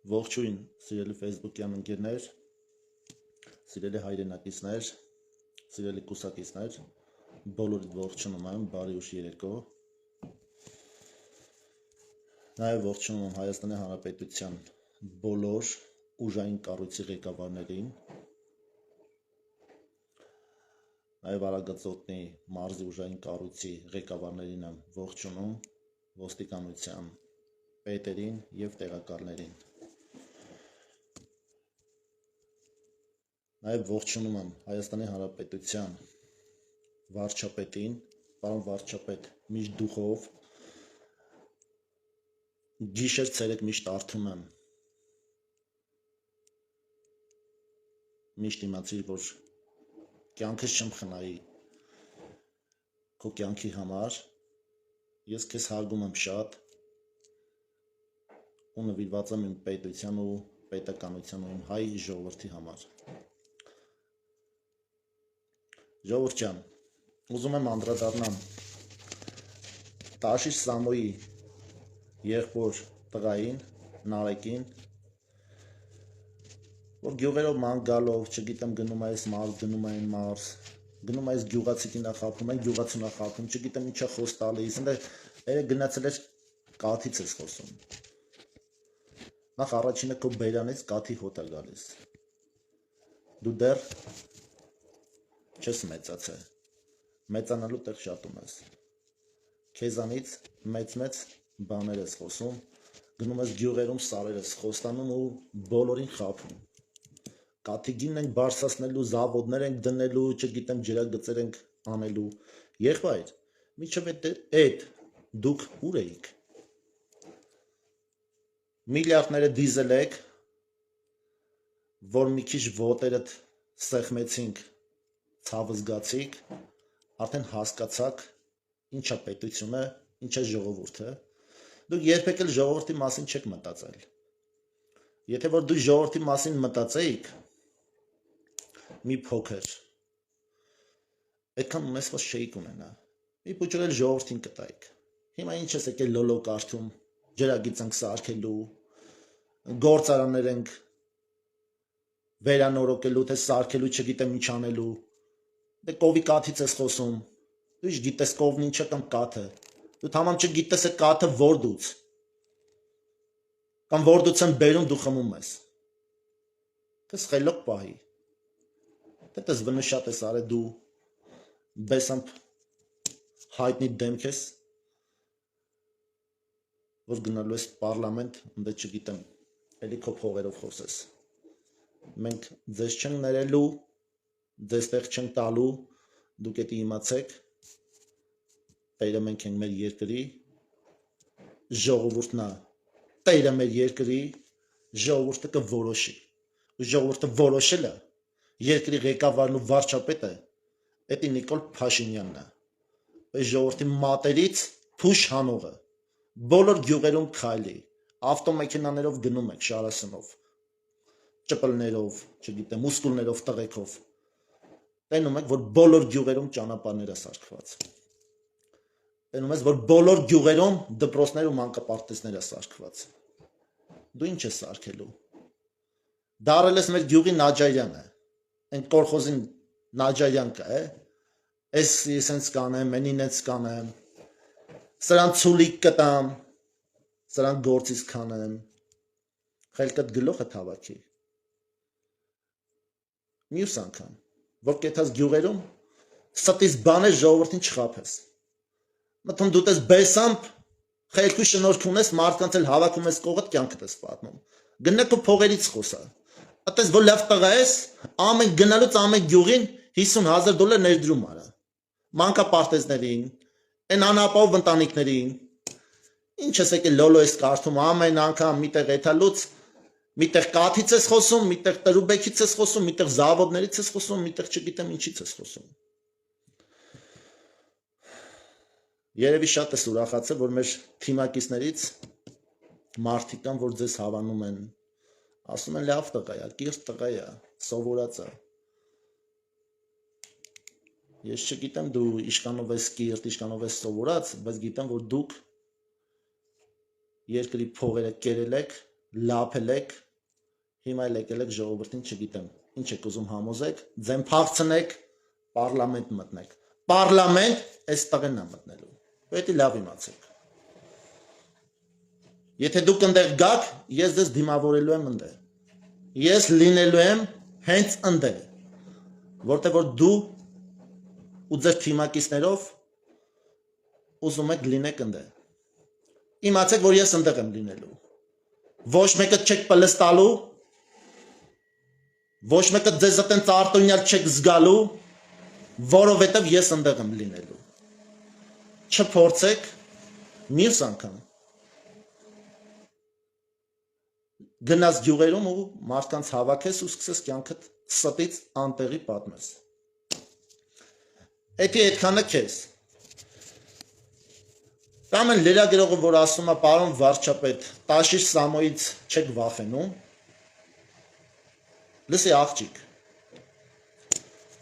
Ողջույն, սիրելի Facebook-յան ընկերներ, սիրելի հայրենակիցներ, սիրելի կուսակիցներ, բոլորիդ ողջունում եմ, բարի ուշ երեկո։ Նաև ողջունում եմ Հայաստանի Հանրապետության բոլոր ուժային կառույցի ղեկավարներին, նաև Արագածոտնի մարզի ուժային կառույցի ղեկավարներին եմ ողջունում, ոստիկանության պետերին և տեղակալներին։ Նաև ողջունում եմ Հայաստանի Հանրապետության վարչապետին, պարոն վարչապետ, միշտ դուխով, գիշեր ցերեկ միշտ արթուն եմ, միշտ իմացիր, որ կյանքս չեմ խնայի քո կյանքի համար, ես քեզ հարգում եմ շատ ու նվիրված եմ իմ պետության ու պետականության ու իմ հայ ժողովրդի համար։ Ժողովուրդ ջան, ուզում եմ անդրադառնամ Տաշիր Սամոյի եղբոր տղային, Նարեկին, որ գյուղերով ման գալով, չգիտեմ, գնում այս մարզ, գնում այն մարզ, գնում այս գյուղացի նախապում, այն գյուղացու նախապում, չգիտեմ ինչա խոս տալիս, երեք գնացել էր կաթից ես խոսում։ Նախ առաջինը քո բերանից կաթի հոտ է գալիս։ Դու դեռ չես մեծացել, մեծանալու տեղ շատում ես, քեզանից մեծ բաներ ես խոսում, գնում ես գյուղերում սարեր ես խոստանում ու բոլորին խաբում, կաթի գինն ենք բարձրացնելու, զավոդներ ենք դնելու, չգիտեմ ջրագծեր ենք անելու, եղբայր, մինչև այդ դուք ուր էիք, միլիարդները դիզել եք, որ մի քիչ ոտերդ սեղմեցինք, ցավը զգացիք, արդեն հասկացաք ինչա պետությունը, ինչա ժողովուրդը, դուք երբեք էլ ժողովրդի մասին չեք մտածել, եթե որ դուք ժողովրդի մասին մտածեիք, մի փոքր, այդքան ունես որ չէիք ունենա, մի փոքր էլ ժողովրդին կտայիք, հիմա ինչ ես եկել լոլո կարդում, ջրագիծ ենք սարքելու, գործարաններ ենք վերանորոգելու, թե սարքելու, չգիտեմ ինչ անելու, դե կովի կաթից ես խոսում, դու ինչ գիտես կովն ինչ է կամ կաթը, դու թամամ չգիտես է կաթը որդուց, կամ որդուց են բերում դու խմում ես, տես խելոք պահի, թե տես վնշատ ես արե դու բեսամբ հայտնի դեմք ես, որ գնալու ես պարլամենտ, ընդե չգիտեմ, էլի քո փողերով խոսես, մենք ձեզ չենք ներելու, ձեզ տեղ չենք տալու, դուք էդի իմացեք, տերը մենք ենք մեր երկրի, ժողովուրդն է, տերը մեր երկրի, ժողովուրդը կորոշի, ու ժողովուրդը որոշելը, երկրի ղեկավարն ու վարչապետը, էդի Նիկոլ Փաշինյանն է, այս ժողովրդի մատերից փուշ հանողը, բոլոր գյուղերում քայլի, ավտոմեքենաներով գնում եք Շարասնով, ճպլներով, չգիտեմ, մուսկուլներով, տղեկով, տենում եք, որ բոլոր գյուղերում ճանապարհներ է սարքված, տենում ես, որ բոլոր գյուղերում դպրոցներ ու մանկապարտեզներ է սարքված, դու ինչ ես սարքելու, դարել ես մեր գյուղի Նաջարյանը, այն կորխոզին Նաջարյան կա, ես սենց կանեմ, ենին ենց կանեմ, սրան ցուլիկ կտամ, սրան գործից կանեմ, խելքդ գլոխը թավաքի, մյուս անգամ, որ կեթաս գյուղերում, ստից բաներ ժողովրդին չխափես, մտում դու տես բեսամբ, խելքու շնորհք ունես, մարդկանց էլ հավաքում ես կողդ կյանքդ ես պատմում, գնա քո փողերից խոսա, ատես որ լավ տղա ես, ամեն գնալուց ամեն գյուղին $50,000 ներդրում արա, մանկապարտեզներին, այն անապահով ընտանիքներին, ինչ ես եկել լոլո ես կարդում, ամեն անգամ միտեղ էթալուց, միտեղ կաթից ես խոսում, միտեղ տրուբեքից ես խոսում, միտեղ զավոդներից ես խոսում, միտեղ չգիտեմ ինչից ես խոսում։ Երևի շատ ես ուրախացել, որ մեր թիմակիցներից մարդիկ կան, որ ձեզ հավանում են, ասում են լավ տղա է, կիրթ տղա է, սովորած է։ Ես չգիտեմ դու իշկանով ես կիրթ, իշկանով ես սովորած, բայց գիտեմ, որ դուք երկրի փողերը կերել եք, լափել եք, հիմա եկել եք ժողովրդին չգիտեմ, ինչ եք ուզում համոզեք, ձեն փախցնեք, պարլամենտ մտնեք, պարլամենտ այս տղեն է մտնելու, պետք է լավ իմացեք, եթե դուք ընդեղ գաք, ես ձեզ դիմավորելու եմ ընդեղ, ես լինելու եմ հենց ընդեղ, որտեղ որ դու ու ձեր թիմակիցներով ուզում եք լինեք ընդեղ, իմացեք, որ ես ընդեղ եմ լինելու, ոչ մեկը չեք պլստալու, ոչ մեկը ձեզ ատեն ծարտոնյալ չեք զգալու, որովհետև ես ընդեղ եմ լինելու, չփորձեք, մյուս անգամ, գնաս գյուղերում ու մարդկանց հավաքես ու սկսես կյանքդ ստից անտեղի պատմես, էդի այդքանը քեզ, կամ են լերագերողը, որ ասում է պարոն վարչապետ, տաշիր Սամոյից չեք վախենում, լսի աղջիկ,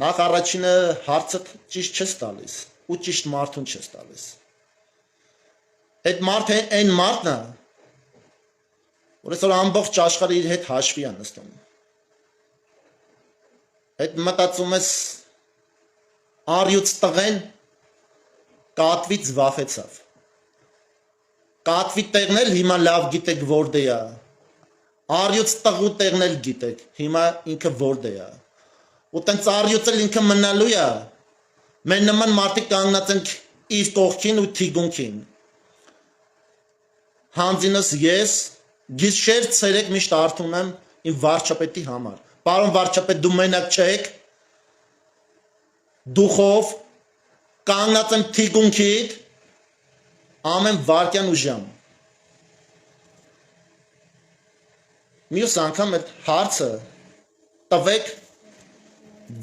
նախ առաջինը հարցդ ճիշտ չես տալիս, ու ճիշտ մարդուն չես տալիս, այդ մարդը այն մարդն է, որ այսօր ամբողջ աշխարհը իր հետ հաշվի է նստում, այդ մտածում ես առյուծ տղեն կատվից վախեցավ, կատվի տեղն էլ հիմա լավ գիտեք որտե է, առյուծ տղու տեղն էլ գիտեք, հիմա ինքը որտե է, ու տենց առյուծել ինքը մնալու է, մեր նման մարդիկ կանգնած ենք իր կողքին ու թիգունքին, հանձինս ես գիշեր ցերեկ միշտ արթուն եմ իմ վարչապետի համար, պարոն վարչապետ դու մենակ չեք, դուխով կանգնած եմ թիգունքիդ, ամեն վարկյան ու ժամ, մյուս անգամ այդ հարցը տվեք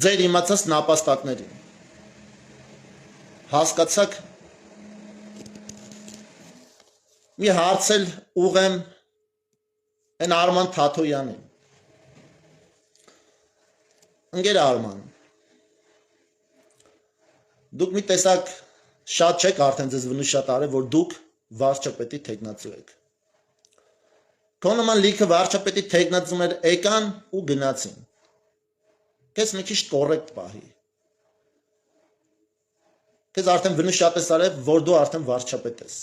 ձեր իմացած նապաստակներին, հասկացաք, մի հարց էլ ուղեմ են Արման Թաթոյանին, ընկեր Արման, դուք մի տեսակ շատ չեք արդեն ձեզ վնուշատ արել, որ դուք վարչապետի թեկնածու եք, քո նման լիքը վարչապետի թեկնածուներ եկան ու գնացին, քեզ մի քիչ կոռեկտ պահի, քեզ արդեն վնուշատ ես արել, որ դու արդեն վարչապետ ես,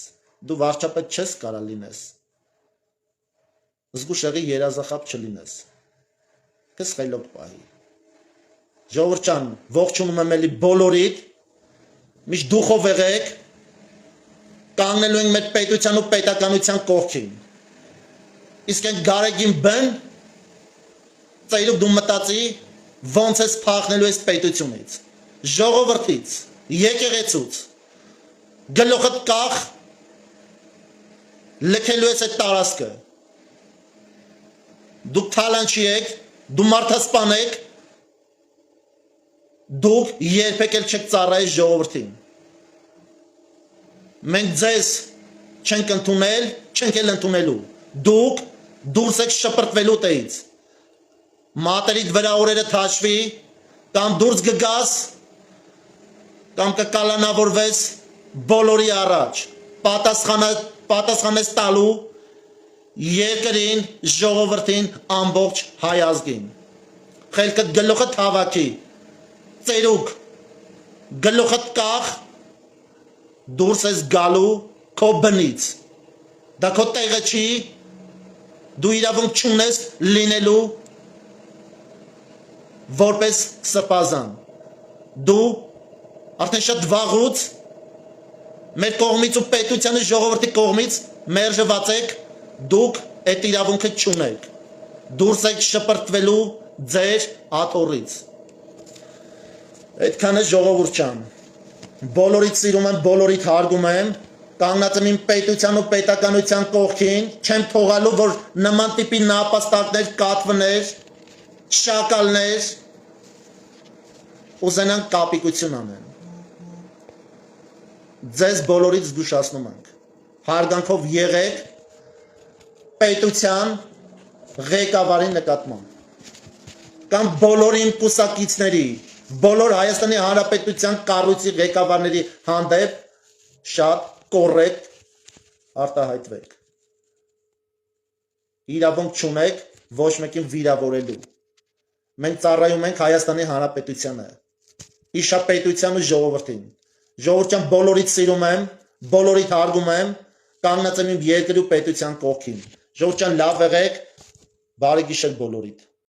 դու վարչապետ չես կարա լինես, զգուշեղի երազախապ չլինես, քեզ խելոք պահի, ժողովուրդ ջան, ողջունում եմ էլի բոլորիդ, միշտ դուխով եղեք, կանգնելու ենք մեր պետության ու պետականության կողքին, իսկ են գարեգին բն, ծայրուկ դու մտածի, ոնց ես փախնելու այս պետությունից, ժողովրդից, եկեղեցուց, գլուխդ կախ, լքելու ես այդ տարածքը, դուք թալանչի եք, դու մարդասպան եք, դուք երբեք էլ չեք ծառայել ժողովրդին, մենք ձեզ չենք ընդունել, չենք էլ ընդունելու, դուք դուրս եք շպրտվելու տեից, մատերիդ վրա օրերը թաշվի, կամ դուրս գգաս, կամ կկալանավորվես բոլորի առաջ, պատասխանես տալու երկրին, ժողովրդին, ամբողջ հայ ազգին, խելքդ գլուխդ հավաքի, ծերուկ, գլուխդ կախ, դուրս ես գալու քո բնից, դա քո տեղը չի, դու իրավունք չունես լինելու որպես սրբազան, դու արդեն շատ վաղուց մեր կողմից ու պետությանը ժողովրդի կողմից մերժված եք, դուք այդ իրավունքը չունեք, դուրս եք շպրտվելու ձեր աթոռից, այդքանը ժողովուրդ ջան, բոլորիդ սիրում եմ, բոլորիդ հարգում եմ, կանգնած եմ իմ պետության ու պետականության կողքին, չեմ թողալու, որ նման տիպի նապաստակներ, կատվներ, շակալներ ուզենան կապիկություն անեն, ձեզ բոլորից զգուշացնում ենք, հարգանքով եղեք պետության ղեկավարի նկատմամբ, կամ բոլոր իմ կուսակիցների, բոլոր Հայաստանի Հանրապետության կառույցի ղեկավարների հանդեպ շատ կոռեկտ արտահայտվեք, իրավունք չունեք ոչ մեկին վիրավորելու։ Մենք ծառայում ենք Հայաստանի Հանրապետությանը, իշապետության ու ժողովրդին։ Ժողովրդյան բոլորիդ սիրում եմ, բոլորիդ հարգում եմ, կանգնած եմ իմ երկրի ու պետության կողքին։ Ժողովրդյան լավ եղեք, բարի գիշեր բոլորիդ։